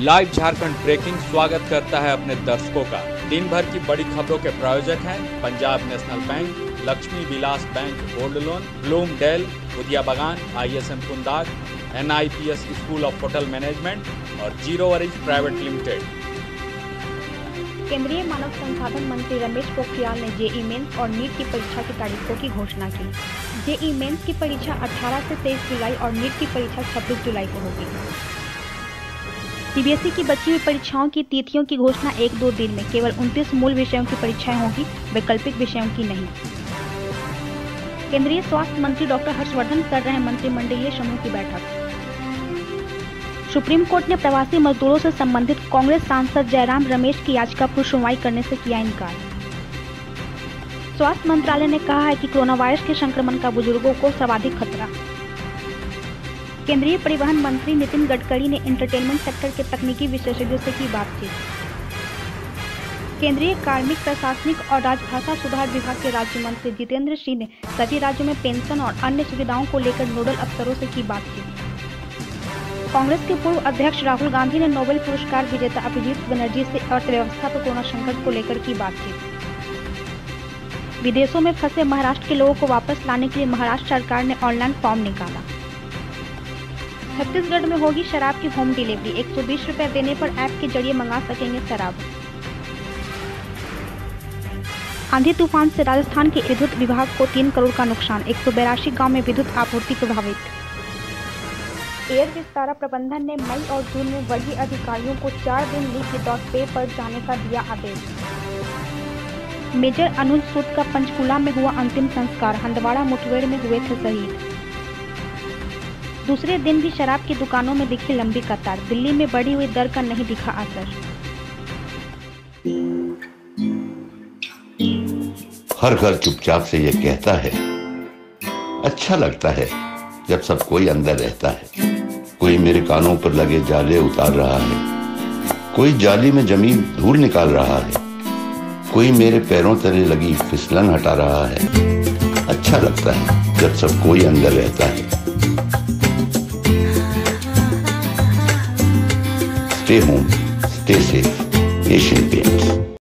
Live Jharkhand breaking स्वागत करता है अपने दर्शकों का। दिन भर की बड़ी खबरों के प्रायोजक हैं Punjab national bank, Lakshmi Vilas bank gold loan, ब्लूमडेल, Bhutia बागान, ISM कुंदाग, NIPS school of hotel management और जीरो वरीज प्राइवेट लिमिटेड। केंद्रीय मानव संसाधन मंत्री रमेश पोखरियाल ने जेईई मेंस और नीट की परीक्षा की तारीखों की घोषणा की। जेईई मेंस की परीक्षा 18 से 23 जुलाई और नीट की परीक्षा 26 जुलाई को होगी। सीबीएसई की बची हुई परीक्षाओं की तिथियों की घोषणा 1-2 दिन में। केवल 29 मूल विषयों की परीक्षाएं होगी, वैकल्पिक विषयों की नहीं। केंद्रीय स्वास्थ्य मंत्री डॉक्टर हर्षवर्धन कर रहे हैं मंत्रिमंडलीय समूह की बैठक। सुप्रीम कोर्ट ने प्रवासी मजदूरों से संबंधित कांग्रेस सांसद जयराम रमेश की याचिका पर सुनवाई करने से किया इनकार। स्वास्थ्य मंत्रालय ने कहा है कि कोरोना वायरस के संक्रमण का बुजुर्गों को सर्वाधिक खतरा। केंद्रीय परिवहन मंत्री नितिन गडकरी ने एंटरटेनमेंट सेक्टर के तकनीकी विशेषज्ञों से की बातचीत। केंद्रीय कार्मिक, प्रशासनिक और राजभाषा सुधार विभाग के राज्य मंत्री जितेंद्र सिंह ने सभी राज्यों में पेंशन और अन्य सुविधाओं को लेकर नोडल अफसरों से की बातचीत। कांग्रेस के पूर्व अध्यक्ष राहुल गांधी ने नोबेल पुरस्कार विजेता अभिजीत बनर्जी से अर्थव्यवस्था पर कोरोना संकट को लेकर की बातचीत। विदेशों में फंसे महाराष्ट्र के लोगों को वापस लाने के लिए महाराष्ट्र सरकार ने ऑनलाइन फॉर्म निकाला। छत्तीसगढ़ में होगी शराब की होम डिलीवरी। 120 रुपए देने पर ऐप के जरिए मंगा सकेंगे शराब। आंधी तूफान से राजस्थान के विद्युत विभाग को 3 करोड़ का नुकसान। 182 गांव में विद्युत आपूर्ति प्रभावित। एयर विस्तारा प्रबंधन ने मई और जून में वर्गीय अधिकारियों को 4 दिन लीव विदाउट पे पर जाने का दिया आदेश। मेजर अनुज सूद का पंचकुला में हुआ अंतिम संस्कार। हंदवाड़ा मुठभेड़ में हुए थे शहीद। दूसरे दिन भी शराब की दुकानों में दिखी लंबी कतार। दिल्ली में बढ़ी हुई दर का नहीं दिखा असर। हर घर चुपचाप से ये कहता है, अच्छा लगता है जब सब कोई अंदर रहता है। कोई मेरे कानों पर लगे जाले उतार रहा है, कोई जाली में जमी धूल निकाल रहा है, कोई मेरे पैरों तले लगी फिसलन हटा रहा है। अच्छा लगता है जब सब कोई अंदर रहता है। Stay home, stay safe. Asian Paints.